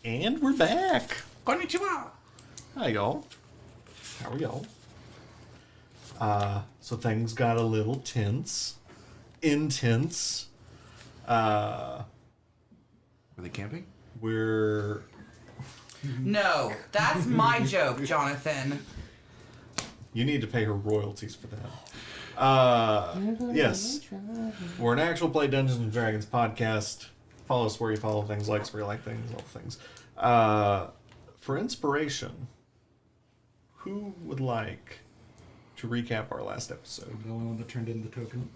And we're back. Konnichiwa. Hi, y'all. How are y'all? So things got a little tense. Intense. Were they camping? We're... No, that's my joke, Jonathan. You need to pay her royalties for that. Yes. We're an actual play Dungeons and Dragons podcast. Follow us where you follow things, like us where you like things, all things. For inspiration, who would like to recap our last episode? The only one that turned in the token.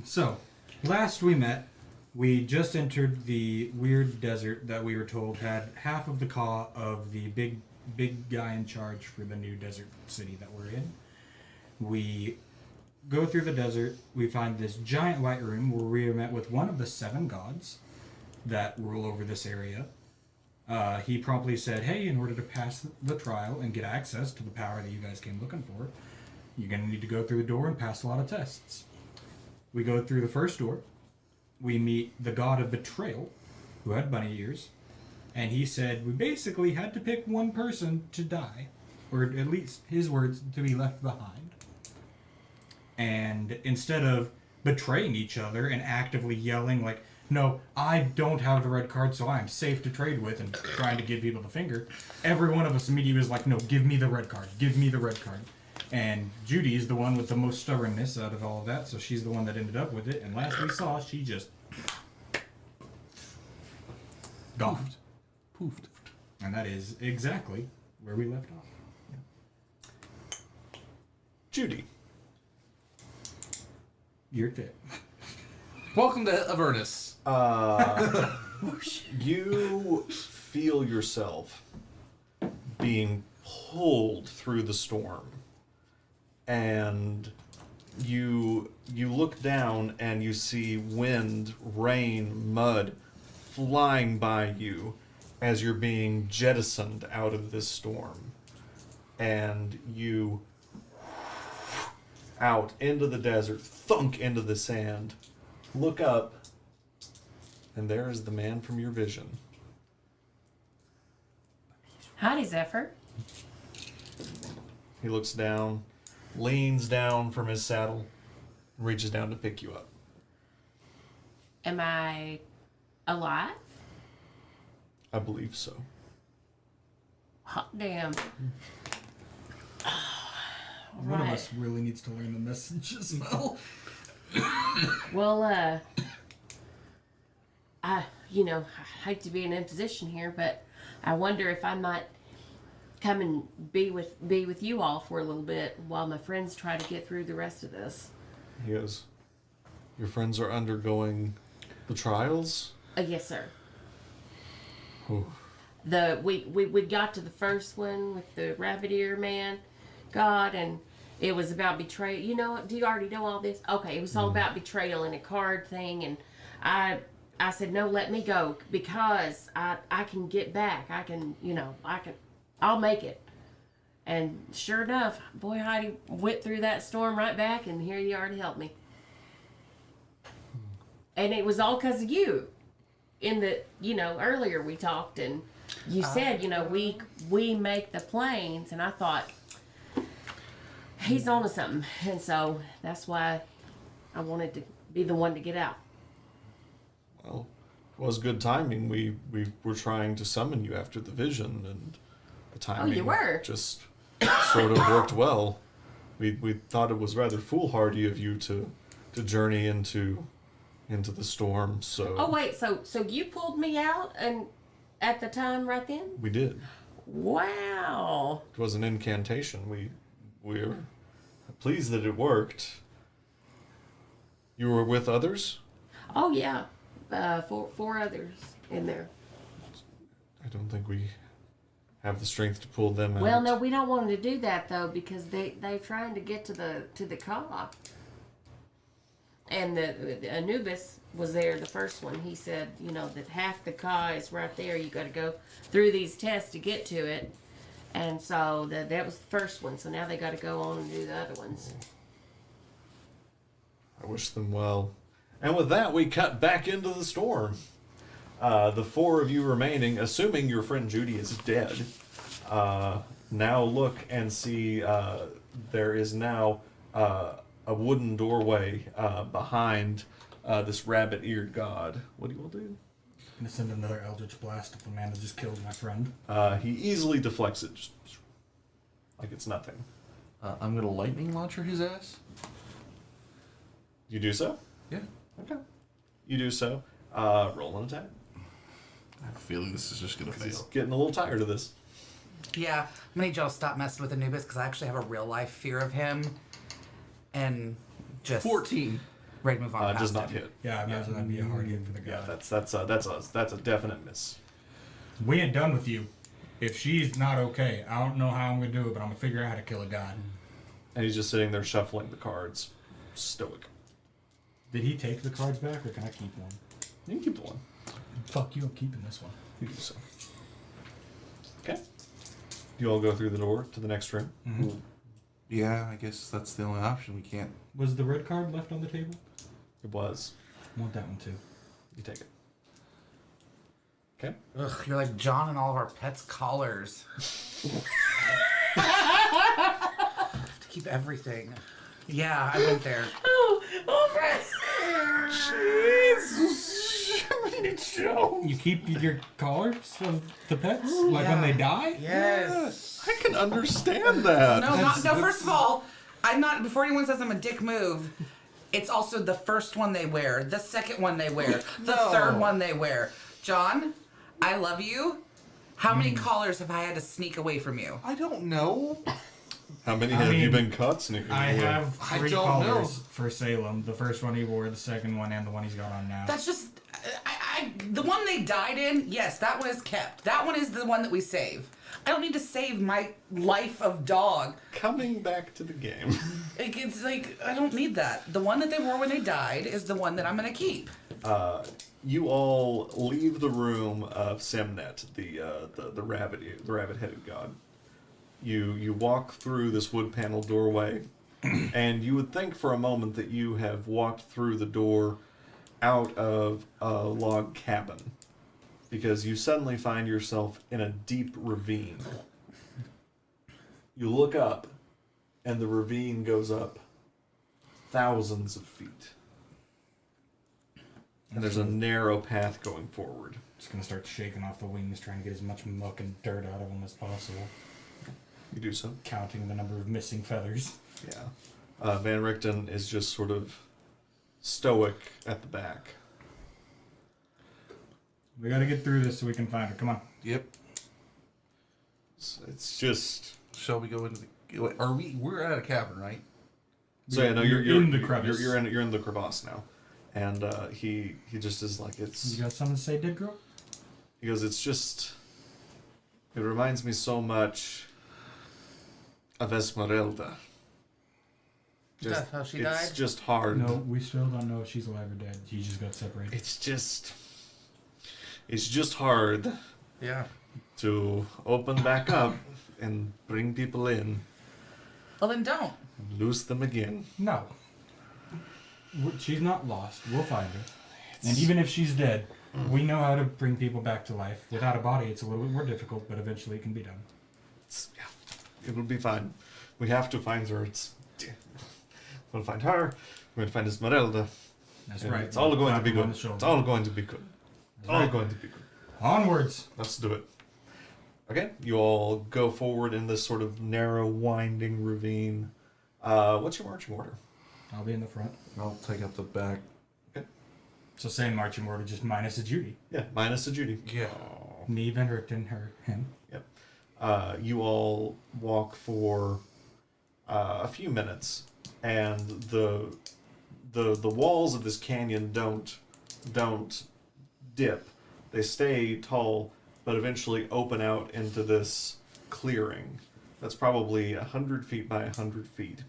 So, last we met, we just entered the weird desert that we were told had half of the Ka of the big guy in charge for the new desert city that we're in. We go through the desert, we find this giant white room where we are met with one of the 7 gods that rule over this area. He promptly said, hey, in order to pass the trial and get access to the power that you guys came looking for, you're going to need to go through the door and pass a lot of tests. We go through the first door. We meet the god of betrayal, who had bunny ears, and he said we basically had to pick one person to die, or at least his words, to be left behind. And instead of betraying each other and actively yelling like, no, I don't have the red card, so I'm safe to trade with, and trying to give people the finger, every one of us immediately was like, no, give me the red card, give me the red card. And Judy is the one with the most stubbornness out of all of that, so she's the one that ended up with it, and last we saw, she just... gone. Poofed. And that is exactly where we left off. Judy. You're it. Welcome to Avernus. You feel yourself being pulled through the storm, and you look down and you see wind, rain, mud flying by you as you're being jettisoned out of this storm, and you out into the desert, thunk into the sand, look up, and there is the man from your vision. Howdy, Zephyr. He looks down, leans down from his saddle, and reaches down to pick you up. Am I alive? I believe so. Hot damn. One of Right. us really needs to learn the message as well. Well, I hate to be in a position here, but I wonder if I might come and be with you all for a little bit while my friends try to get through the rest of this. He goes, your friends are undergoing the trials? Yes, sir. Ooh. We got to the first one with the rabbit ear man god, and it was about betrayal. You know, do you already know all this? Okay, it was all about betrayal and a card thing, and I said, no, let me go, because I can get back. I'll make it. And sure enough, boy, Heidi went through that storm right back, and here you are to help me. And it was all because of you. Earlier we talked, and you said, we make the planes, and I thought, he's onto something. And so that's why I wanted to be the one to get out. Well, it was good timing. We were trying to summon you after the vision, and the timing you were? just sort of worked well. We thought it was rather foolhardy of you to journey into the storm, so... Oh, wait, so you pulled me out and at the time right then? We did. Wow. It was an incantation. We're pleased that it worked. You were with others? Oh, yeah. Four others in there. I don't think we have the strength to pull them out. Well, no, we don't want them to do that, though, because they're trying to get to the Ka. And the Anubis was there, the first one. He said, that half the Ka is right there. You got to go through these tests to get to it. And so that was the first one. So now they got to go on and do the other ones. I wish them well. And with that, we cut back into the storm. The four of you remaining, assuming your friend Judy is dead, now look and see there is now a wooden doorway behind this rabbit-eared god. What do you all do? I'm gonna send another Eldritch Blast if Amanda just killed my friend. He easily deflects it, just like it's nothing. I'm gonna lightning launcher his ass. You do so? Yeah. Okay. You do so. Roll an attack. I have a feeling this is just gonna He's fail. getting a little tired of this. Yeah, I'm gonna need y'all to stop messing with Anubis because I actually have a real life fear of him, and just 14. ready to move on. Does past not him. hit. Yeah, I imagine that'd be a hard hit for the Yeah, god. that's a definite miss. We ain't done with you. If she's not okay, I don't know how I'm gonna do it, but I'm gonna figure out how to kill a god. And he's just sitting there shuffling the cards, stoic. Did he take the cards back, or can I keep one? You can keep the one. Fuck you, I'm keeping this one. You do so. Okay. You all go through the door to the next room. Yeah, I guess that's the only option. We can't. Was the red card left on the table? It was. I want that one too. You take it. Okay. Ugh, you're like John and all of our pets' collars. To keep everything. Yeah, I went there. You keep your collars of the pets? Like when they die? Yes. I can understand that. No. First of all, I'm not. Before anyone says I'm a dick move, it's also the first one they wear, the second one they wear, the third one they wear. John, I love you. How many collars have I had to sneak away from you? I don't know. How many I have you mean, been caught sneaking I away? have I 3 don't collars know. for Salem. The first one he wore, the second one, and the one he's got on now. That's just. The one they died in, yes, that one is kept. That one is the one that we save. I don't need to save my life of dog. Coming back to the game. It's like, I don't need that. The one that they wore when they died is the one that I'm going to keep. You all leave the room of Semnet, the rabbit-headed god. You walk through this wood panel doorway, and you would think for a moment that you have walked through the door out of a log cabin, because you suddenly find yourself in a deep ravine. You look up, and the ravine goes up thousands of feet. And there's a narrow path going forward. Just gonna start shaking off the wings, trying to get as much muck and dirt out of them as possible. You do so. Counting the number of missing feathers. Yeah. Van Richten is just sort of stoic at the back. We gotta get through this so we can find her. Come on. Yep. It's just. Shall we go into the? Wait, are we? We're at a cabin, right? So yeah, no, You're you're in the crevice. You're in the crevasse now, and he just is like it's. You got something to say, Dead Girl? He goes, it's just. It reminds me so much of Esmeralda. That's how she it's died? just hard. No, we still don't know if she's alive or dead. She just got separated. It's just hard Yeah. to open back up and bring people in Well, then don't. and lose them again. No. She's not lost. We'll find her. And even if she's dead, we know how to bring people back to life. Without a body, it's a little bit more difficult, but eventually it can be done. It'll be fine. We have to find her. We'll find her. We're gonna find Esmeralda. That's and right. It's all going to be Clap her on good. the shoulder. It's all going to be good. It's all right. going to be good. Onwards. Let's do it. Okay, you all go forward in this sort of narrow, winding ravine. What's your marching order? I'll be in the front. I'll take up the back. So same marching order, just minus a Judy. Yeah, minus a Judy. Yeah. Me, Van Richten, him. Yep. You all walk for a few minutes, and the walls of this canyon don't dip. They stay tall, but eventually open out into this clearing that's probably 100 feet by 100 feet.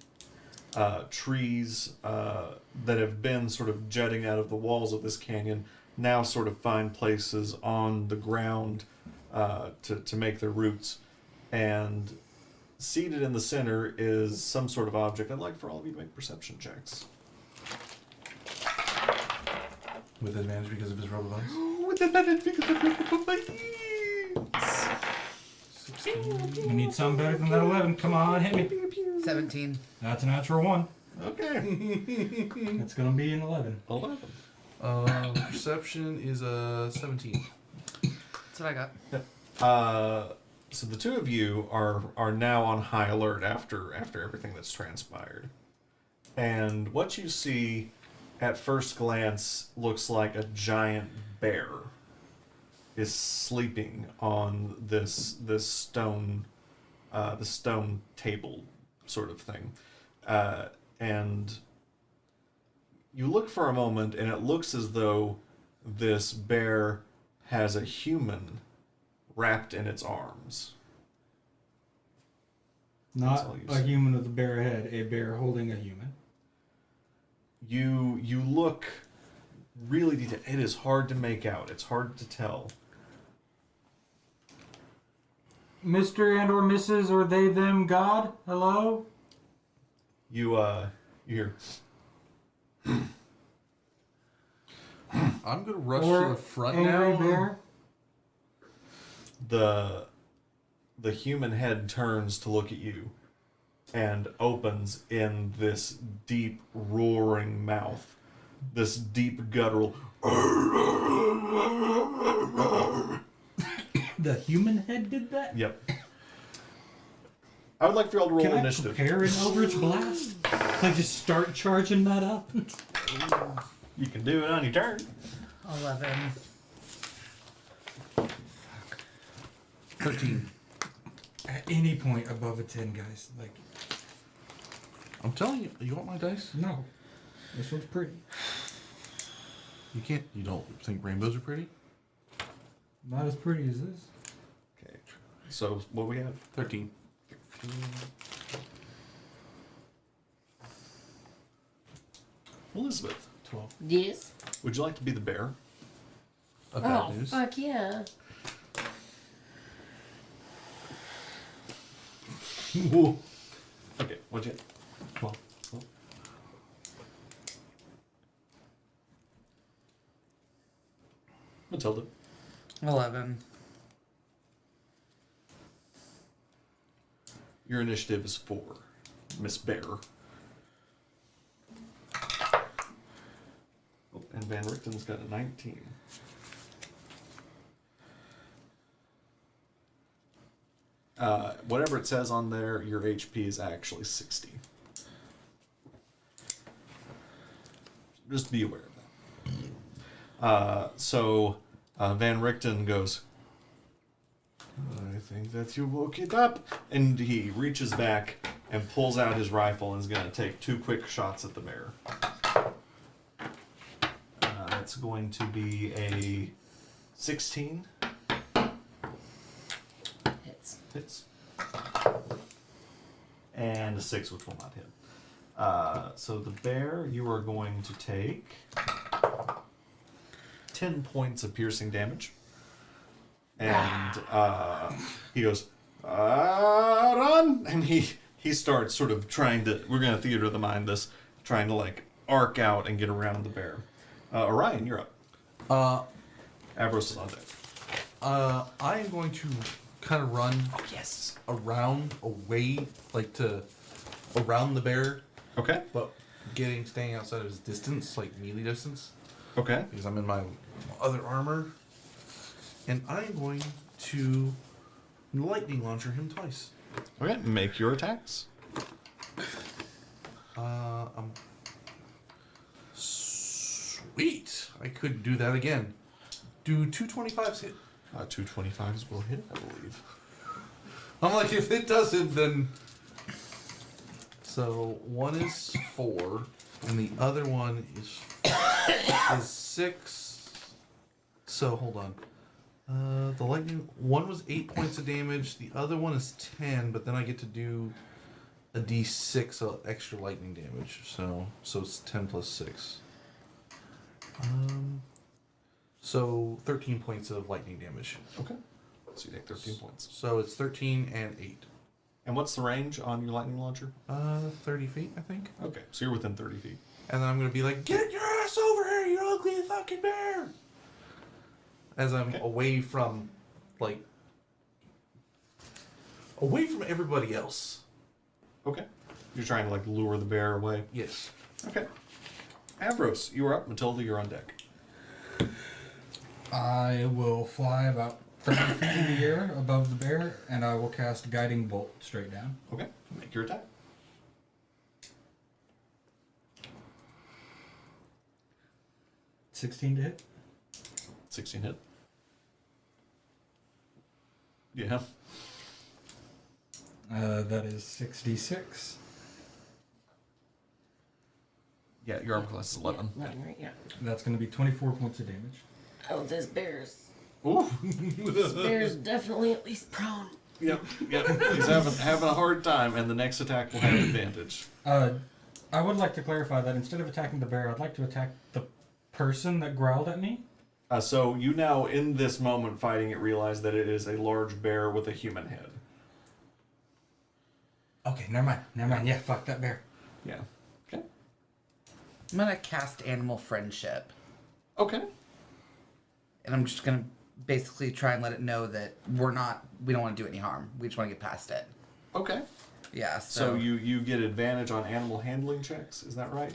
Trees that have been sort of jutting out of the walls of this canyon now sort of find places on the ground to make their roots. And seated in the center is some sort of object. I'd like for all of you to make perception checks. With advantage because of his robe of ice. With advantage because of your 16. We need something better than that 11. Come on, hit me. 17. That's a natural 1. Okay. It's going to be an 11. 11. Perception is a 17. That's what I got. So the two of you are now on high alert after everything that's transpired. And what you see at first glance looks like a giant bear is sleeping on this stone the stone table sort of thing. And you look for a moment and it looks as though this bear has a human wrapped in its arms. Not all you a see. human with a bear head, a bear holding a human. You look really detailed. It is hard to make out. It's hard to tell. Mr. and or Mrs. or they, them, God? Hello? You hear I'm gonna rush Or to the front angry now. bear? the human head turns to look at you and opens in this deep roaring mouth, this deep guttural. The human head did that? Yep. I would like for y'all to roll Can I initiative. prepare an Eldritch Blast? Like just start charging that up? You can do it on your turn. 11. 13. At any point above a 10, guys. Like, I'm telling you, you want my dice? no. This one's pretty. You don't think rainbows are pretty? Not as pretty as this. Okay. So what we have? 13. Elizabeth, 12. Yes. would you like to be the bear? Bad Oh, news. fuck yeah. Whoa. Okay, what'd you get? 12. Matilda. 11. Your initiative is 4. Miss Bear. Oh, and Van Richten's got a 19. Whatever it says on there, your HP is actually 60. Just be aware of that. So Van Richten goes, I think that you woke it up. And he reaches back and pulls out his rifle and is going to take 2 quick shots at the bear. That's going to be a 16. Hits. And a 6, which will not hit. So the bear, you are going to take 10 points of piercing damage. And he goes, run! And he starts sort of trying to, we're going to theater of the mind this, trying to like arc out and get around the bear. Orion, you're up. Avros is on deck. I am going to kind of run Yes. around, away, like to around the bear, Okay. but staying outside of his distance, like melee distance, Okay. because I'm in my other armor. And I'm going to lightning launcher him twice. Okay. Make your attacks. Sweet. I could do that again. Do 225s hit? 225s will hit, I believe. I'm like, if it doesn't, then. So one is 4, and the other one is 6. So hold on. The lightning one was 8 points of damage. The other one is 10, but then I get to do a d6 of extra lightning damage. So it's 10 plus 6. So 13 points of lightning damage. Okay. So you take 13 points. So it's 13 and 8. And what's the range on your lightning launcher? 30 feet, I think. Okay, so you're within 30 feet. And then I'm gonna be like, "Get your ass over here, you ugly fucking bear!" As I'm away from everybody else. Okay. You're trying to like lure the bear away. Yes. Okay. Avros, you are up. Matilda, you're on deck. I will fly about 30 feet in the air above the bear, and I will cast Guiding Bolt straight down. Okay. Make your attack. 16 to hit. 16 hit. Yeah. That is 6d6. Yeah, your armor class is 11. 11, right? Yeah. That's going to be 24 points of damage. Oh, this bear's Ooh. definitely at least prone. Yep. He's having a hard time, and the next attack will have advantage. I would like to clarify that instead of attacking the bear, I'd like to attack the person that growled at me. So you now, in this moment fighting it, realize that it is a large bear with a human head. Okay, never mind. Yeah, fuck that bear. Yeah. Okay. I'm gonna cast Animal Friendship, Okay. and I'm just gonna basically try and let it know that we don't want to do any harm. We just want to get past it. Okay. Yeah. So you get advantage on animal handling checks, is that right?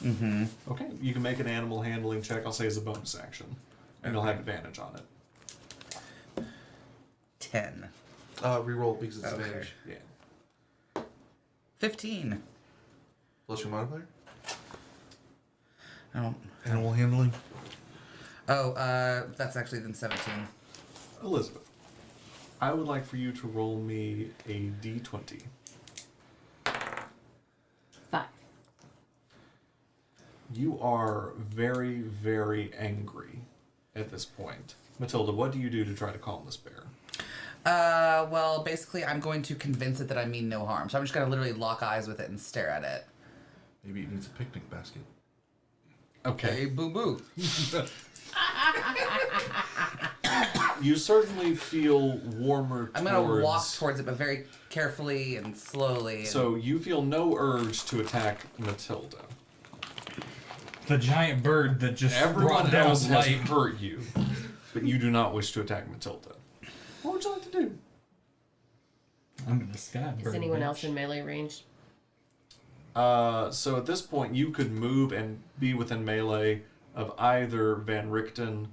Mm-hmm. Okay. You can make an animal handling check, I'll say as a bonus action. And you'll have advantage on it. 10. Reroll because it's Okay. advantage. Yeah. 15. Plus your modifier? I don't. Animal handling. Oh, that's actually then 17. Elizabeth, I would like for you to roll me a d20. 5. You are very, very angry at this point. Matilda, what do you do to try to calm this bear? Well, basically, I'm going to convince it that I mean no harm. So I'm just gonna literally lock eyes with it and stare at it. Maybe it needs a picnic basket. Okay. Boo boo. You certainly feel warmer I'm gonna walk towards it, but very carefully and slowly. And So you feel no urge to attack Matilda. The giant bird that just Everyone brought down else has light. hurt you, but you do not wish to attack Matilda. What would you like to do? I'm gonna stab bird. Is anyone bitch. else in melee range? So at this point, you could move and be within melee of either Van Richten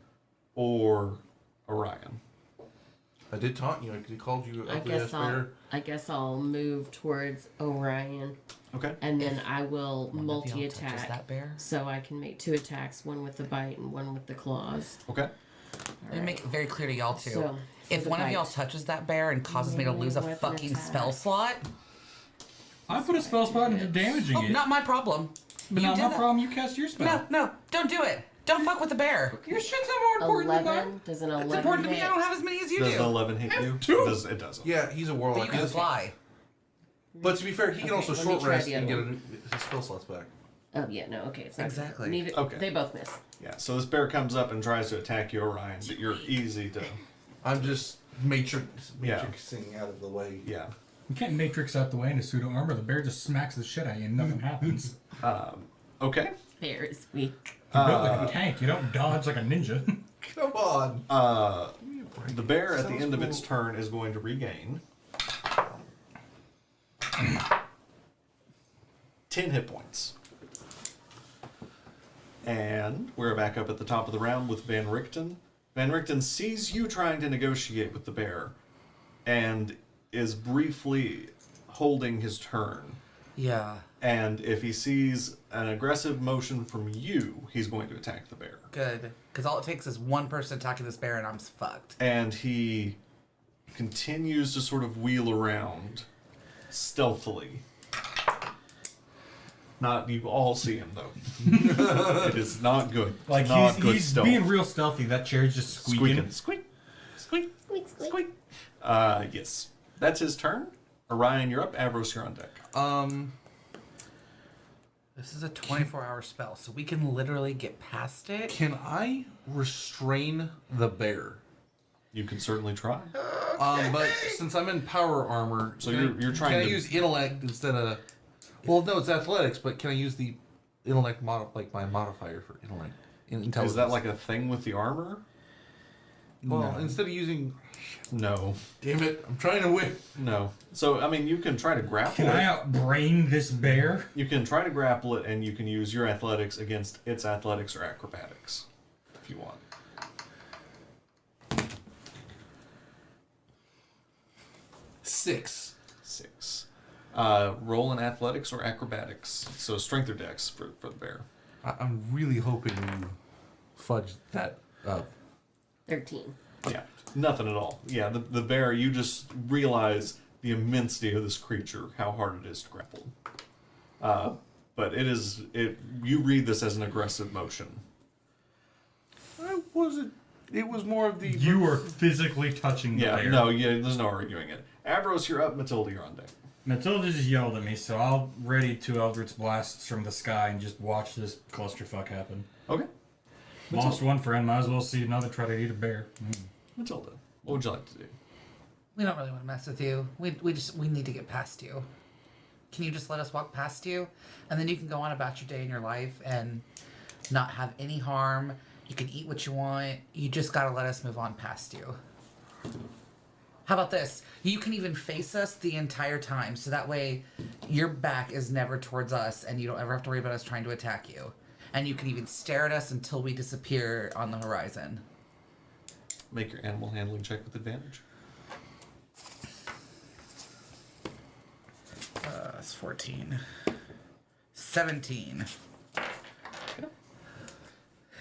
or Orion. I did taunt you. I called you I ugly ass guess I'll. bear. I guess I'll move towards Orion, Okay. and then I will One of y'all multi-attack, touches that bear. so I can make 2 attacks: one with the bite and one with the claws. Okay. Let me make it very clear to y'all too. So, if for the one of y'all bite. touches that bear and causes me to lose a Weapon fucking attack. spell slot, I put a spell spot into damaging oh, it. not my problem. but you not did my that. problem. You cast your spell. No, don't do it. Don't fuck with the bear. Your shit's not more important than mine. 11. Does an 11 It's important to me. hit? I don't have as many as you Does an do. 11 hit you? two. It doesn't. Yeah, he's a But warlock. you can Yes. fly. But to be fair, he can Okay, also let me short try rest the and other get his spell slots back. Oh yeah, no, okay, it's not Exactly. Neither, Okay. They both miss. Yeah, so this bear comes up and tries to attack you, Orion, but you're easy to... I'm just Yeah. matrixing out of the way. Yeah. You can't matrix out the way in a pseudo armor. The bear just smacks the shit out of you and nothing happens. Okay. Bear is weak. You built like a tank. You don't dodge like a ninja. Come on. The bear at the Sounds end of its cool. turn is going to regain 10 hit points. And we're back up at the top of the round with Van Richten. Van Richten sees you trying to negotiate with the bear and is briefly holding his turn. Yeah. And if he sees an aggressive motion from you, he's going to attack the bear. Good. Because all it takes is one person attacking this bear and I'm fucked. And he continues to sort of wheel around stealthily. Not you all see him though. It is not good. Like not good he's stealth. being real stealthy. That chair's just squeaking. Squeak, squeak, Squeak, squeak. squeak. Yes, that's his turn. Orion, you're up. Avros, you're on deck. This is a 24-hour spell, so we can literally get past it. Can I restrain the bear? You can certainly try. But since I'm in power armor, So can you're trying Can I to- use intellect instead of? Well, no, it's athletics. But can I use the intellect like my modifier for intellect. Intelligence. Is that like a thing with the armor? Well, instead of using, No. damn it, I'm trying to win. No. So, I mean, you can try to grapple Can I it. outbrain this bear? You can try to grapple it, and you can use your athletics against its athletics or acrobatics, if you want. 6. 6. Roll in athletics or acrobatics. So strength or dex for the bear. I'm really hoping you fudge that up. 13. Yeah, nothing at all. Yeah, the bear, you just realize the immensity of this creature, how hard it is to grapple. But you read this as an aggressive motion. I wasn't. It was more of the. You are physically touching the bear. There's no arguing it. Abros, you're up. Matilda, you're on deck. Matilda just yelled at me, so I'll ready 2 Eldritch Blasts from the sky and just watch this clusterfuck happen. Okay. Lost one friend, might as well see another try to eat a bear. Matilda, what would you like to do? We don't really want to mess with you. We need to get past you. Can you just let us walk past you? And then you can go on about your day and your life and not have any harm. You can eat what you want. You just gotta let us move on past you. How about this? You can even face us the entire time, so that way your back is never towards us and you don't ever have to worry about us trying to attack you. And you can even stare at us until we disappear on the horizon. Make your animal handling check with advantage. That's 14. 17.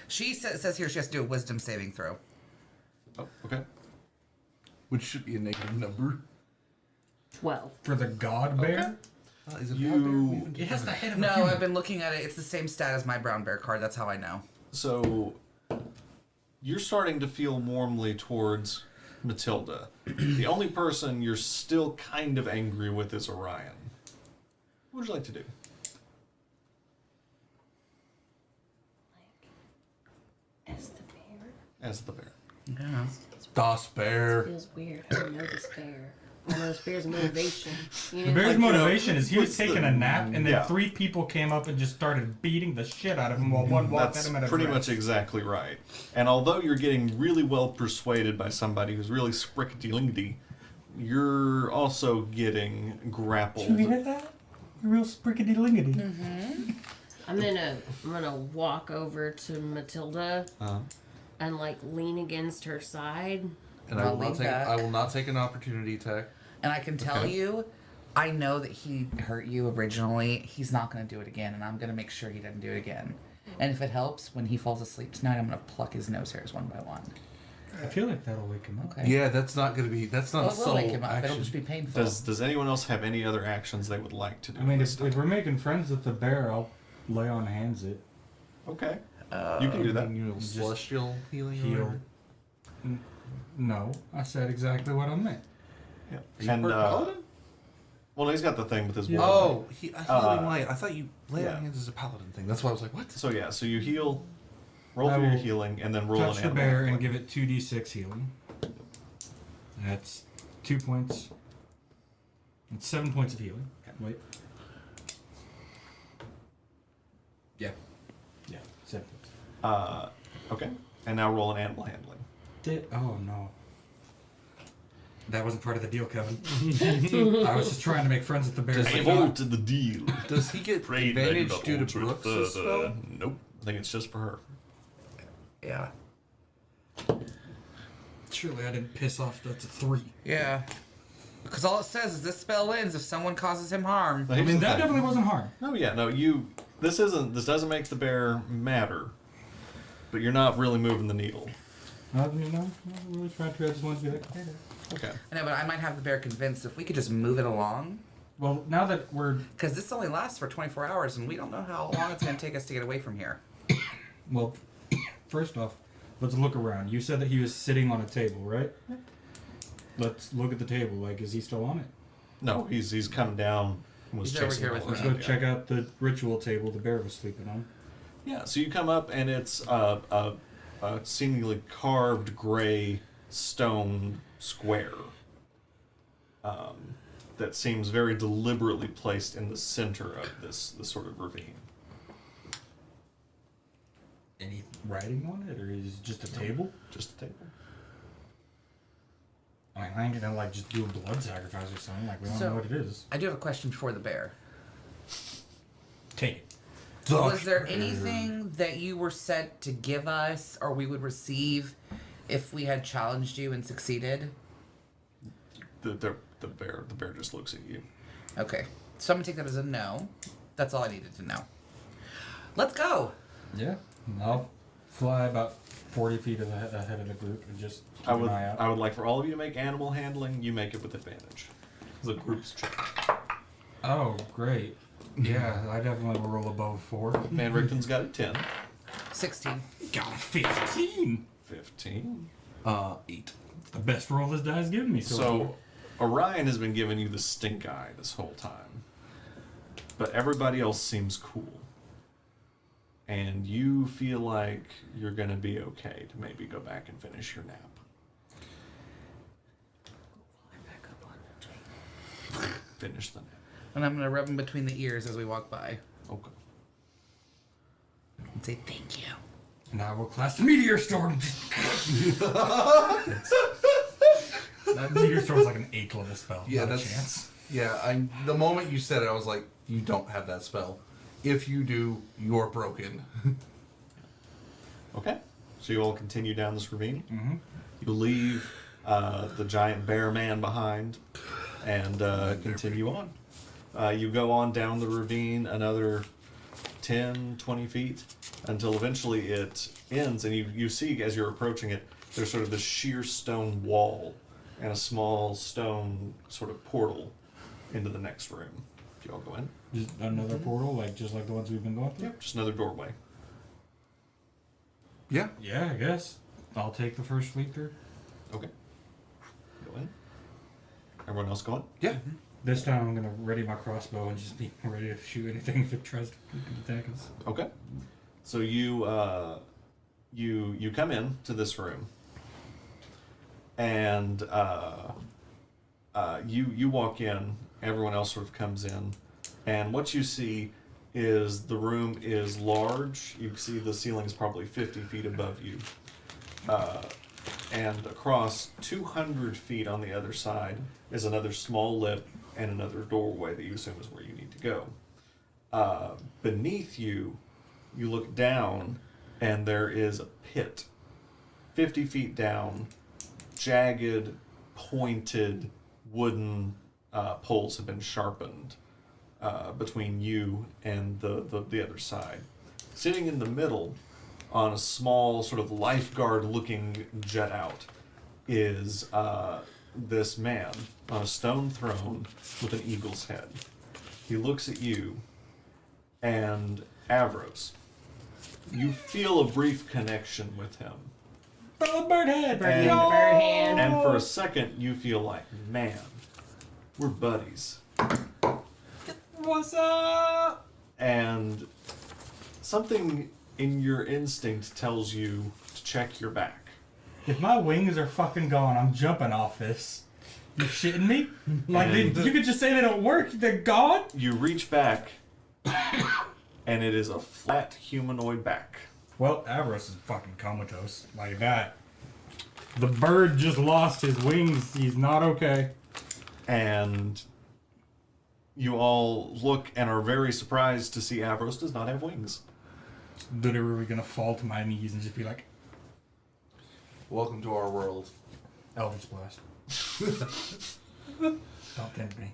She says here she has to do a wisdom saving throw. Oh, okay. Which should be a negative number. 12. For the god bear? Is it You- It has the head of No, a human. I've been looking at it. It's the same stat as my brown bear card. That's how I know. So, you're starting to feel warmly towards Matilda. The only person you're still kind of angry with is Orion. What would you like to do? As the bear. As the bear. Yeah. Das Bear. Feels weird. I don't know this bear. I know this bear's motivation. You The know, bear's like, motivation is he was what's taking the- a nap, and then Yeah. 3 people came up and just started beating the shit out of him while one walked at That's him at a pretty rest. much exactly right. And although you're getting really well persuaded by somebody who's really sprickety-lingety, you're also getting grappled. that? Real sprickety-lingety. I'm gonna walk over to Matilda and like lean against her side. And I'll lean back. I will not take an opportunity attack. And I can tell Okay. you, I know that he hurt you originally. He's not going to do it again, and I'm going to make sure he doesn't do it again. And if it helps, when he falls asleep tonight, I'm going to pluck his nose hairs one by one. I feel like that'll wake him up. Okay. Yeah, that's not going to be. That's not Well, a it will subtle wake him up. action. It'll just be painful. Does anyone else have any other actions they would like to do? I mean, this if we're making friends with the bear, I'll lay on hands it. Okay. You can do that. You know, Just celestial healing. or heal. whatever? No, I said exactly what I meant. Yeah. Is he And part paladin? well, he's got the thing with his Yeah. wood. Oh, a healing light. I thought you lay yeah. on hands as a paladin thing. That's why I was like, what? So yeah, so you heal, roll I for your will healing, and then roll Touch an the animal bear and handling. give it 2d6 healing. That's 2 points. It's 7 points of healing. Wait. Yeah. Yeah, 7 points. Okay. And now roll an animal handling. Oh no. That wasn't part of the deal, Kevin. I was just trying to make friends with the bear. Just I like vaulted the deal. Does he get Prayed that you advantage got due to altered Brooks' further. spell? Nope. I think it's just for her. Yeah. Surely I didn't piss off. That's a 3. Yeah. Because all it says is this spell ends if someone causes him harm. Now, I here's mean, the that thing. definitely wasn't harm. No, yeah, no. This doesn't make the bear matter, but you're not really moving the needle. I don't know. I'm really trying to. I just wanted to be like, hey there. Okay. I know, but I might have the bear convinced if we could just move it along. Well, now that we're Because this only lasts for 24 hours, and we don't know how long it's going to take us to get away from here. well, first off, let's look around. You said that he was sitting on a table, right? Let's look at the table. Like, is he still on it? No, he's come down. And was He's over chasing here all with around, me. Let's go yeah. check out the ritual table the bear was sleeping on. Yeah, so you come up and it's a seemingly carved gray stone square that seems very deliberately placed in the center of this sort of ravine. Any writing on it, or is it just a table? Just a table. I mean, I ain't gonna like just do a blood sacrifice or something. Like we don't So- know what it is. I do have a question for the bear. Take it. Was there anything that you were set to give us or we would receive if we had challenged you and succeeded? The bear just looks at you. Okay. So I'm gonna take that as a no. That's all I needed to know. Let's go. Yeah. I'll fly about 40 feet ahead of the group and just keep an eye out. I would like for all of you to make animal handling. You make it with advantage. The group's check. Oh, great. Yeah, I definitely will roll above 4. Van Richten's got a 10. 16. Got a 15. 15. 8. The best roll this guy's given me So, Orion has been giving you the stink eye this whole time. But everybody else seems cool. And you feel like you're going to be okay to maybe go back and finish your nap. Finish the nap. And I'm gonna rub him between the ears as we walk by Okay. and say thank you. And I will cast Meteor Storm. That Meteor Storm's like an 8th level spell. Yeah, Not that's a chance. Yeah, the moment you said it, I was like, you don't have that spell. If you do, you're broken. Okay. So you all continue down this ravine. Mm-hmm. You leave the giant bear man behind and continue on. You go on down the ravine another 10, 20 feet until eventually it ends, and you see as you're approaching it, there's sort of this sheer stone wall and a small stone sort of portal into the next room. If you all go in. Just another portal, just like the ones we've been going through? Just another doorway. Yeah. Yeah, I guess. I'll take the first leap through. Okay. Go in. Everyone else going? Yeah. This time I'm gonna ready my crossbow and just be ready to shoot anything if it tries to attack us. Okay. So you come in to this room, and you walk in. Everyone else sort of comes in, and what you see is the room is large. You see the ceiling is probably 50 feet above you, and across 200 feet on the other side is another small lip and another doorway that you assume is where you need to go. Beneath you, you look down, and there is a pit. 50 feet down, jagged, pointed wooden poles have been sharpened between you and the other side. Sitting in the middle, on a small sort of lifeguard-looking jet out, is this man on a stone throne with an eagle's head. He looks at you, and Avros, you feel a brief connection with him. Fellow Birdhead! Bird hand. And for a second, you feel like, man, we're buddies. What's up? And something in your instinct tells you to check your back. If my wings are fucking gone, I'm jumping off this. You shitting me? Like, you could just say they don't work. They're gone? You reach back, and it is a flat humanoid back. Well, Avros is fucking comatose. Like that. The bird just lost his wings. He's not okay. And you all look and are very surprised to see Avros does not have wings. Literally gonna fall to my knees and just be like, Welcome to our world. Eldritch Blast. Don't tempt me.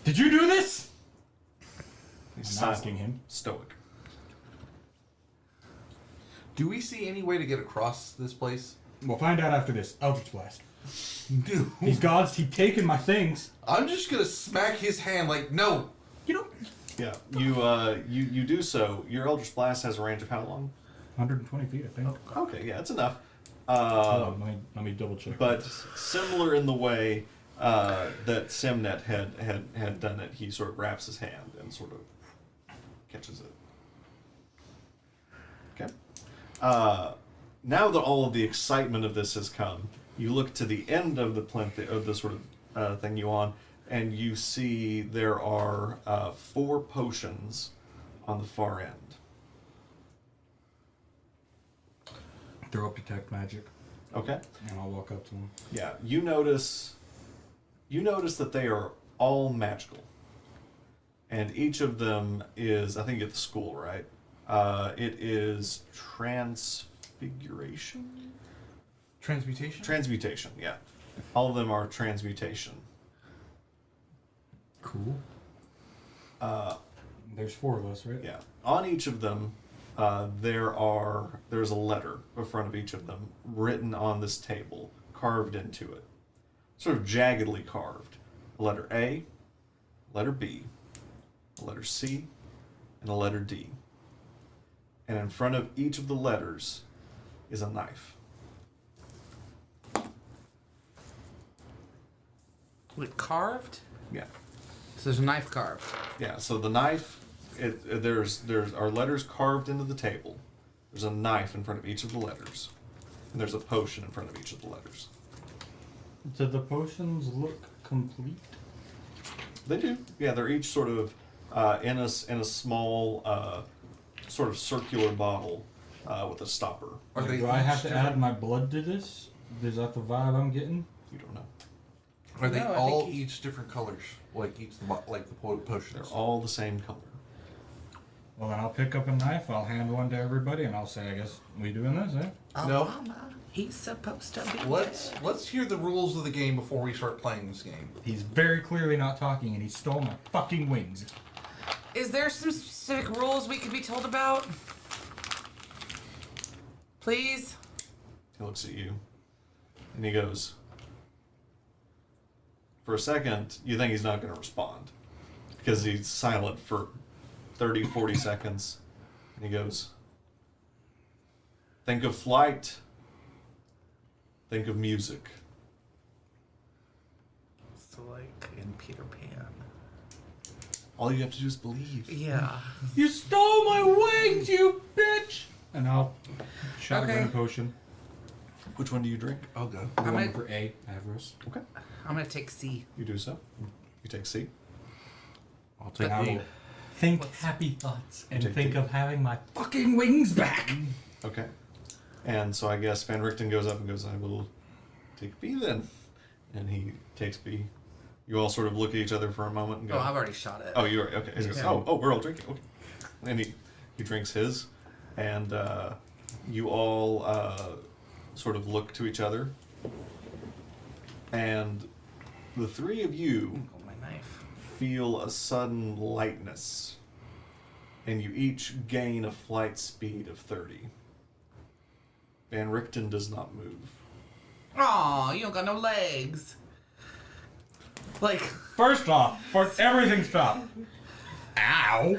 Did you do this? He's I'm asking him. stoic. Do we see any way to get across this place? We'll find out after this. Eldritch Blast. These gods keep taking my things. I'm just gonna smack his hand like, no. You know, Yeah, you do so. Your Eldritch Blast has a range of how long? 120 feet, I think. Okay, yeah, it's enough. Hold on, let me double check. But similar in the way that Simnet had done it, he sort of wraps his hand and sort of catches it. Okay. Now that all of the excitement of this has come, you look to the end of the plinth of the sort of thing you on, and you see there are 4 potions on the far end. throw up detect magic, Okay. and I'll walk up to him. Yeah, you notice that they are all magical. And each of them is, I think at the school, right? It is transfiguration? Transmutation? Transmutation, yeah. All of them are transmutation. Cool. There's 4 of us, right? Yeah. On each of them, there's a letter in front of each of them written on this table, carved into it. Sort of jaggedly carved. A letter A, letter B, a letter C, and a letter D. And in front of each of the letters is a knife. Like carved? Yeah. So there's a knife carved. Yeah, so the knife, there's are letters carved into the table. There's a knife in front of each of the letters. And there's a potion in front of each of the letters. Do the potions look complete? They do. Yeah, they're each sort of in a small sort of circular bottle with a stopper. Are they Do I have to different- add my blood to this? Is that the vibe I'm getting? You don't know. Are they No, I all think each different colors? Like like the potions? They're all the same color. Well, then I'll pick up a knife, I'll hand one to everybody, and I'll say, I guess we doing this, eh? No. Mama, he's supposed to be Let's hear the rules of the game before we start playing this game. He's very clearly not talking, and he stole my fucking wings. Is there some specific rules we could be told about? Please? He looks at you. And he goes, for a second, you think he's not going to respond. Because he's silent for 30, 40 seconds. And he goes, think of flight. Think of music. So like in Peter Pan. All you have to do is believe. Yeah. You stole my wings, you bitch! And I'll shotgun Okay. a potion. Which one do you drink? I'll go. The I'm one gonna- for A, avarice. Okay. I'm gonna take C. You do so. You take C. I'll take And I B. will think happy thoughts and Take think D. of having my fucking wings back. Okay. And so I guess Van Richten goes up and goes, I will take B then. And he takes B. You all sort of look at each other for a moment and go, Oh, I've already shot it. oh, you're okay. He goes, Yeah. oh, we're all drinking. Okay. And he drinks his. And you all sort of look to each other. And the three of you Oh, my knife. feel a sudden lightness. And you each gain a flight speed of 30. Van Richten does not move. Aw, you don't got no legs. Like, First off, everything stop. Ow!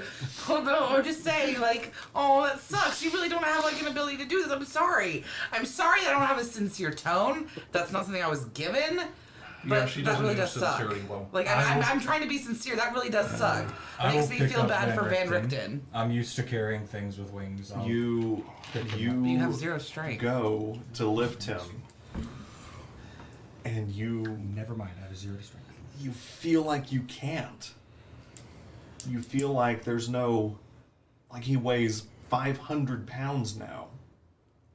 oh no, I'm just saying, like, oh, that sucks. You really don't have, like, an ability to do this. I'm sorry. I'm sorry I don't have a sincere tone. That's not something I was given. But Yeah, she that doesn't really do does suck. sincerity well. Like, I'm trying to be sincere. That really does suck. I It makes will me pick feel up bad for Van Richten. I'm used to carrying things with wings. You You have 0 strength. go to lift him. And Never mind, I have 0 strength. you feel like you can't. You feel like there's no, like he weighs 500 pounds now.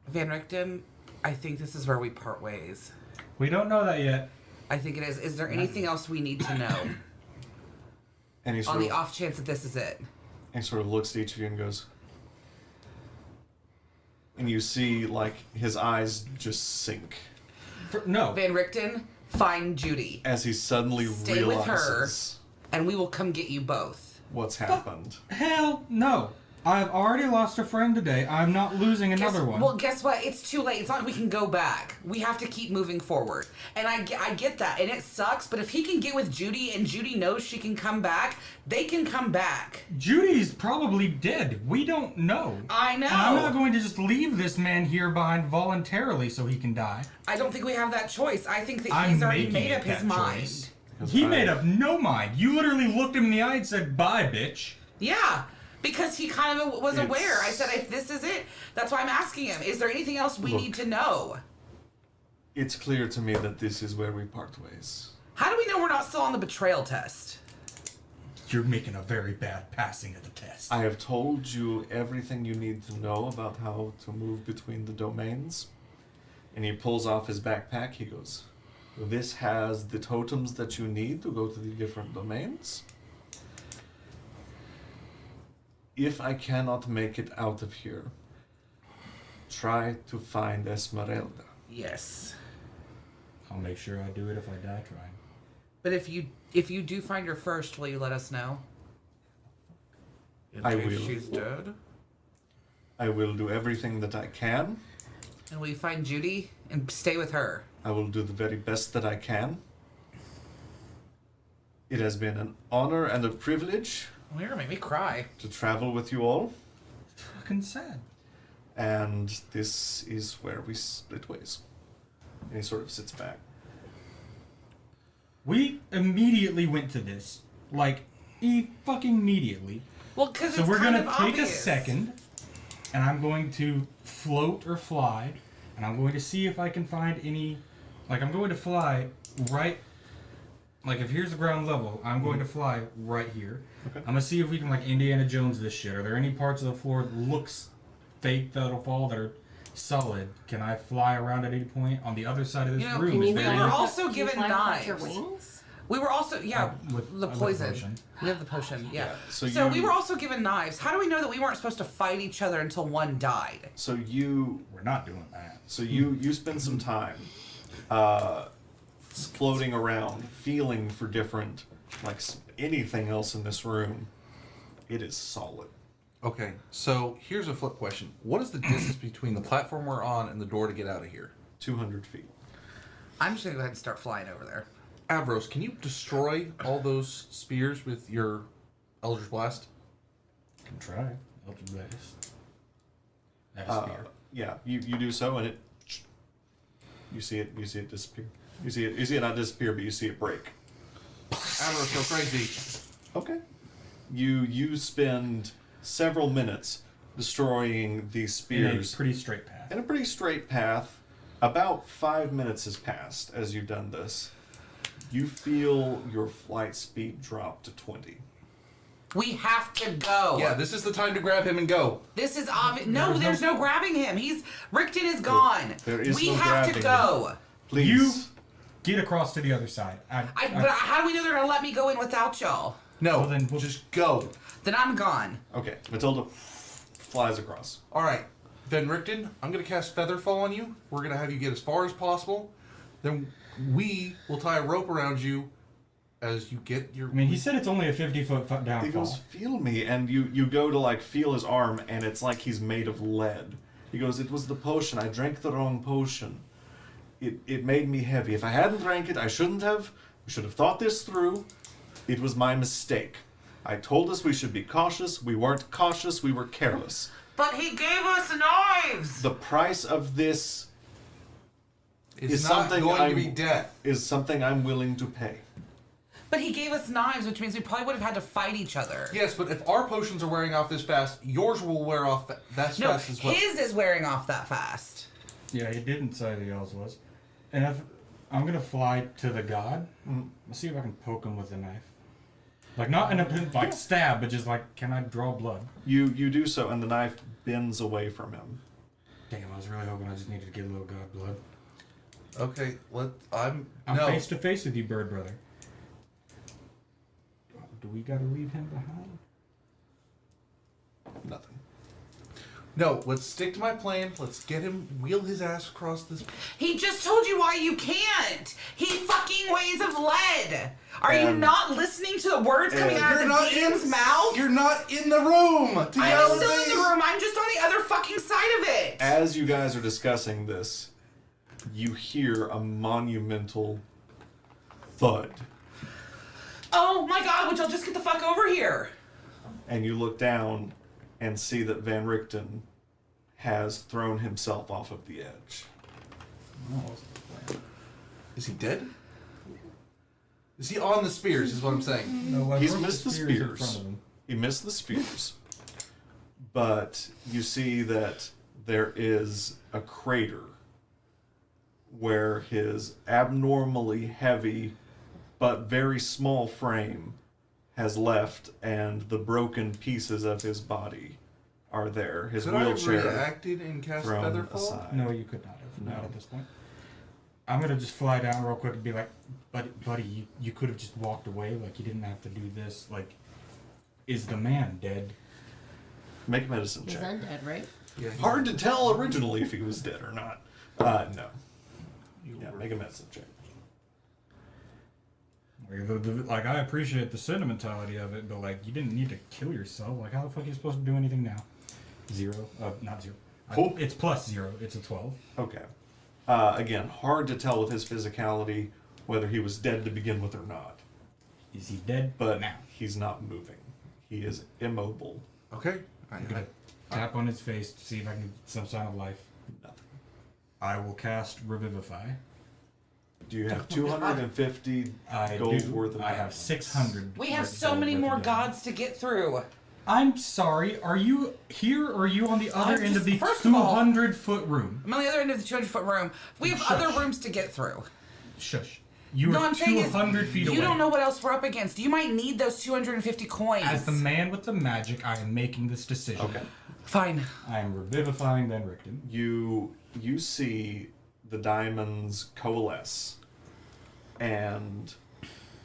Van Richten, I think this is where we part ways. We don't know that yet. I think it is. Is there anything else we need to know And he on sort the of, off chance that this is it? and sort of looks at each of you and goes, and you see like his eyes just sink No. Van Richten, find Judy, as he suddenly Stay with her. realizes and we will come get you both. what's happened. Hell no. I've already lost a friend today. I'm not losing another one. Well, guess what? It's too late. It's not like we can go back. We have to keep moving forward. And I get that, and it sucks, but if he can get with Judy and Judy knows she can come back, they can come back. Judy's probably dead. We don't know. I know. And I'm not going to just leave this man here behind voluntarily so he can die. I don't think we have that choice. I think that I'm he's already making made it up his that mind. choice. His He eye- made up no mind. You literally looked him in the eye and said, bye, bitch. Yeah, because he kind of was It's- aware. I said, if this is it, that's why I'm asking him. Is there anything else we Look. need to know? It's clear to me that this is where we part ways. How do we know we're not still on the betrayal test? You're making a very bad passing of the test. I have told you everything you need to know about how to move between the domains. And he pulls off his backpack. He goes, this has the totems that you need to go to the different domains. If I cannot make it out of here, try to find Esmeralda. Yes. I'll make sure I do it if I die trying. But if you do find her first, will you let us know? I In case will. She's dead. I will do everything that I can. And will you find Judy and stay with her? I will do the very best that I can. It has been an honor and a privilege Well, you're gonna make me cry. to travel with you all. It's fucking sad. And this is where we split ways. And he sort of sits back. We immediately went to this. Like, fucking immediately. Well, because So it's we're kind gonna of take obvious. a second, and I'm going to float or fly, and I'm going to see if I can find any. Like, I'm going to fly right. Like, if here's the ground level, I'm going to fly right here. Okay. I'm gonna see if we can, like, Indiana Jones this shit. Are there any parts of the floor that looks fake that'll fall that are solid? Can I fly around at any point on the other side of this You know, room? Can is you we very were fly also can you given fly without your knives. wings? We were also, yeah, with the a poison. potion. We have the potion, yeah. Yeah, So, so we you- were also given knives. How do we know that we weren't supposed to fight each other until one died? So you We're not doing that. you spend some time floating around, feeling for different, like anything else in this room. It is solid. Okay, so here's a flip question. What is the distance between the platform we're on and the door to get out of here? 200 feet. I'm just gonna go ahead and start flying over there. Avros, can you destroy all those spears with your Eldritch Blast? Can try. Eldritch Blast. That is Uh, spear. yeah, you do so, and it. You see it disappear. You see it not disappear, but you see it break. Avros, go crazy. Okay. You spend several minutes destroying these In a spears pretty straight path. in a pretty straight path. About 5 minutes has passed as you've done this. You feel your flight speed drop to 20. We have to go. Yeah, this is the time to grab him and go. This is obvious. No, there's no grabbing him. Rickton is gone. There is we no have to grabbing go. Please. You get across to the other side. But how do we know they're gonna let me go in without y'all? No, Well, then we'll- just go. Then I'm gone. Okay, Matilda flies across. All right, then Rickton, I'm gonna cast Featherfall on you. We're gonna have you get as far as possible. Then we will tie a rope around you as you get your. I mean, he said it's only a 50-foot He downfall. goes, feel me, and you go to like feel his arm, and it's like he's made of lead. He goes, it was the potion. I drank the wrong potion. It made me heavy. If I hadn't drank it, I shouldn't have. We should have thought this through. It was my mistake. I told us we should be cautious. We weren't cautious. We were careless. But he gave us knives. The price of this It's is not something going I'm- to be death. is something I'm willing to pay. But he gave us knives, which means we probably would have had to fight each other. Yes, but if our potions are wearing off this fast, yours will wear off that No, fast as well. his is wearing off that fast. Yeah, he didn't say that yours was. And if I'm gonna fly to the god, let's see if I can poke him with a knife. Like not in a like stab, but just like, can I draw blood? You do so, and the knife bends away from him. Damn, I was really hoping I just needed to get a little god blood. Okay, I'm no. face to face with you, bird brother. Do we gotta leave him behind? Nothing. No, let's stick to my plan. Let's get him, wheel his ass across this. He just told you why you can't. He fucking weighs of lead. Are you And- not listening to the words coming and- out of You're the not DM's in mouth? You're not in the room to I'm yell still at in the me. room. I'm just on the other fucking side of it. As you guys are discussing this, you hear a monumental thud. Oh my god, would y'all just get the fuck over here? And you look down and see that Van Richten has thrown himself off of the edge. Is he dead? Is he on the spears? Is what I'm saying. No, I He's broke missed the in spears. front of him. He missed the spears. But you see that there is a crater where his abnormally heavy but very small frame has left, and the broken pieces of his body are there. His Could I have wheelchair reacted and cast thrown Featherfall? aside. No, you could not have. No. Not at this point. I'm gonna just fly down real quick and be like, buddy, you could have just walked away. Like, you didn't have to do this. Like, is the man dead? Make a medicine He's check. undead, right? Yeah, Hard to tell originally if he was dead or not. No. Yeah, make a medicine check. Like, I appreciate the sentimentality of it, but like, you didn't need to kill yourself. Like, how the fuck are you supposed to do anything now? 0. Not 0. Cool. It's plus 0. It's a 12. Okay. Again, hard to tell with his physicality whether he was dead to begin with or not. Is he dead? But now. he's not moving. He is immobile. Okay. I'm gonna tap on his face to see if I can get some sign of life. Nothing. I will cast Revivify. Do you have 250 I gold do. worth of I have gold? 600. We have worth so gold many worth of more gold. gods to get through. I'm sorry. Are you here or are you on the other I'm end of the just- first of all- 200-foot room? I'm on the other end of the 200-foot room. We have Shush. other rooms to get through. Shush. You No, are I'm saying is, 200 feet away. you don't know what else we're up against. You might need those 250 coins. As the man with the magic, I am making this decision. Okay. Fine. I am revivifying Van Richten. You see the diamonds coalesce and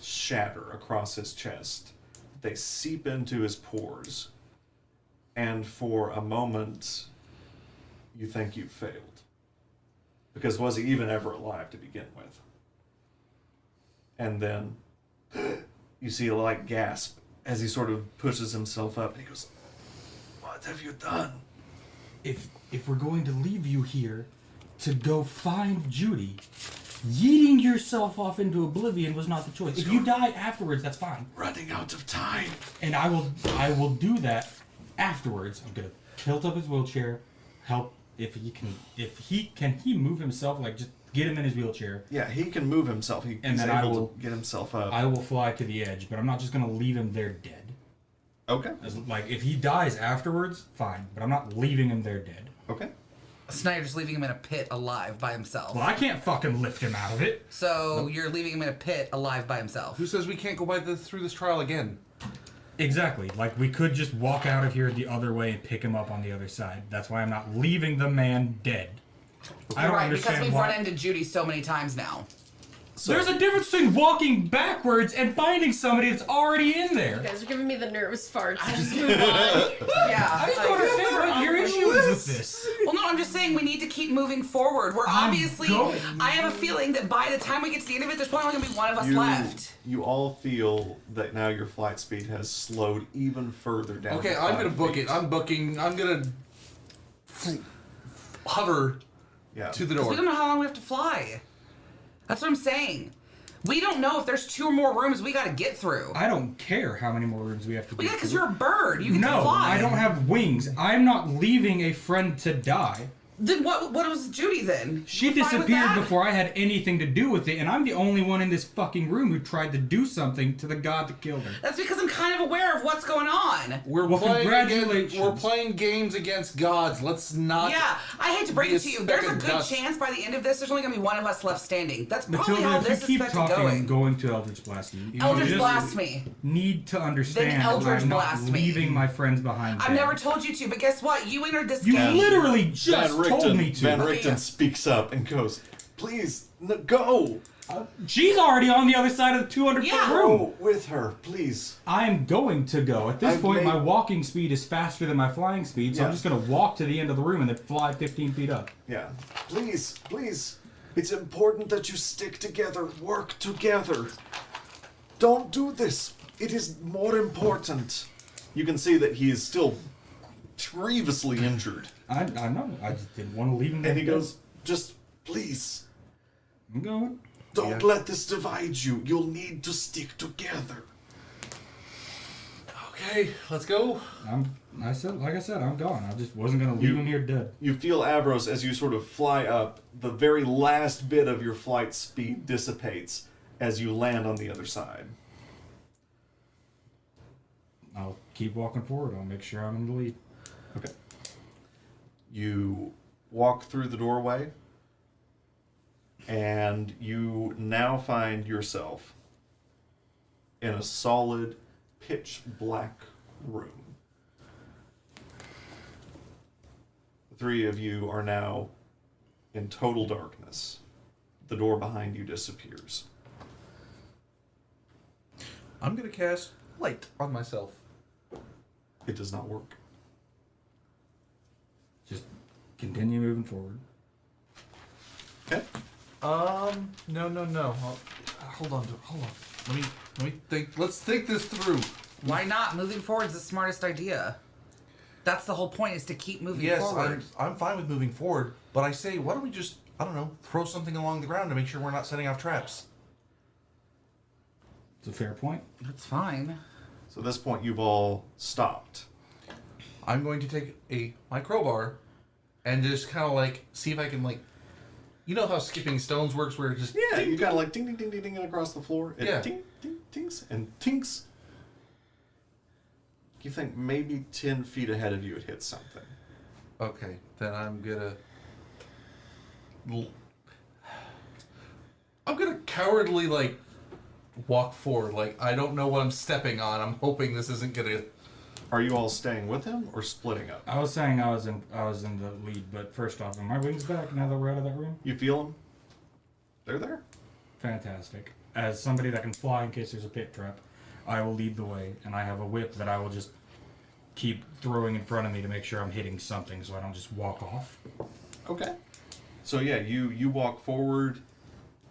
shatter across his chest. They seep into his pores. And for a moment, you think you've failed. Because was he even ever alive to begin with? And then you see a light gasp as he sort of pushes himself up and he goes, "What have you done?" If we're going to leave you here to go find Judy, yeeting yourself off into oblivion was not the choice. If you die afterwards, that's fine. Running out of time. And I will do that afterwards. I'm gonna tilt up his wheelchair, help if he can move himself, like just get him in his wheelchair. Yeah, he can move himself. He's And then I able will- to get himself up. I will fly to the edge, but I'm not just gonna leave him there dead. Okay. Like if he dies afterwards, fine, but I'm not leaving him there dead. Okay. Snyder's leaving him in a pit alive by himself. Well, I can't fucking lift him out of it. So you're leaving him in a pit alive by himself. Who says we can't go through this trial again? Exactly. Like we could just walk out of here the other way and pick him up on the other side. That's why I'm not leaving the man dead. I You're don't right, because understand we've why. run into Judy so many times now. So, There's a difference between walking backwards and finding somebody that's already in there. You guys are giving me the nervous farts. Just move on. Yeah. I just don't understand what your issue is with this. Well, no, I'm just saying we need to keep moving forward. We're I'm obviously. going. I have a feeling that by the time we get to the end of it, there's probably only going to be one of us left. you all feel that now your flight speed has slowed even further down. Okay, to I'm gonna 5 book feet. it. I'm gonna hover Yeah. to the We door. don't know how long we have to fly. That's what I'm saying. We don't know if there's 2 or more rooms we got to get through. I don't care how many more rooms we have to Well, get yeah, because through. you're a bird. You get to No, fly. I don't have wings. I'm not leaving a friend to die. Then what was Judy then? She You fine with disappeared that? before I had anything to do with it, and I'm the only one in this fucking room who tried to do something to the god that killed her. That's because I'm kind of aware of what's going on. We're Well, playing congratulations. we're playing games against gods. Let's not. Yeah, I hate to break be it to you. There's a speck of good dust. chance by the end of this, there's only going to be one of us left standing. That's probably Matilda, how if this you keep is talking, going. I'm going to Eldritch Blast you. You Eldritch just blast me. need to understand Then that Eldritch I'm not blast me. leaving my friends behind. I've dead. never told you to, but guess what? You entered this You game. literally just told me to. Van Okay, Richten yeah. speaks up and goes, "Please, go! She's already on the other side of the 200-foot Yeah. room. Go with her, please." I'm going to go. At this I've point, made- my walking speed is faster than my flying speed, so Yeah. I'm just going to walk to the end of the room and then fly 15 feet up. Yeah. Please, please. It's important that you stick together, work together. Don't do this. It is more important. You can see that he is still grievously injured. I know. I just didn't want to leave him there. And he goes, "Just please, I'm going. don't Yeah. let this divide you. You'll need to stick together." Okay, let's go. Like I said, I'm gone. I just wasn't going to leave him here dead. You feel Avros as you sort of fly up. The very last bit of your flight speed dissipates as you land on the other side. I'll keep walking forward. I'll make sure I'm in the lead. Okay. You walk through the doorway, and you now find yourself in a solid pitch black room. The three of you are now in total darkness. The door behind you disappears. I'm gonna cast light on myself. It does not work. Just continue moving forward. Okay. No. Hold on. Let me think. Let's think this through. Why not? Moving forward is the smartest idea. That's the whole point, is to keep moving Yes, forward. I'm fine with moving forward, but I say, why don't we just, I don't know, throw something along the ground to make sure we're not setting off traps? It's a fair point. That's fine. So at this point, you've all stopped. I'm going to take my crowbar and just kind of like see if I can like, you know how skipping stones works, where it just Yeah, you got like ding, ding, ding, ding, ding across the floor. It Yeah. ding, ding, dings, and tinks. You think maybe 10 feet ahead of you it hits something. Okay, then I'm gonna cowardly like walk forward. Like I don't know what I'm stepping on. I'm hoping this isn't gonna. Are you all staying with him or splitting up? I was saying I was in the lead, but first off, are my wings back now that we're out of that room? You feel them? They're there. Fantastic. As somebody that can fly in case there's a pit trap, I will lead the way, and I have a whip that I will just keep throwing in front of me to make sure I'm hitting something so I don't just walk off. Okay. So yeah, you walk forward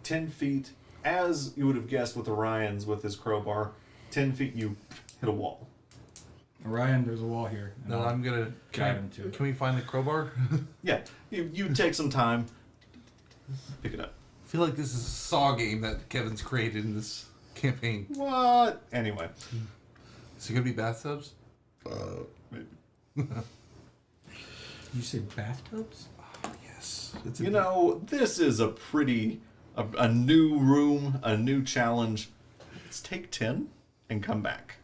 10 feet, as you would have guessed with Orion's with his crowbar. 10 feet, you hit a wall. Orion, there's a wall here. and No, I'll I'm gonna. guide him to it. Can we find the crowbar? Yeah, you take some time, pick it up. I feel like this is a Saw game that Kevin's created in this campaign. What? Anyway, Is it gonna be bathtubs? maybe. You said bathtubs? Yes. You know, this is a pretty, a new room, a new challenge. Let's take 10 and come back.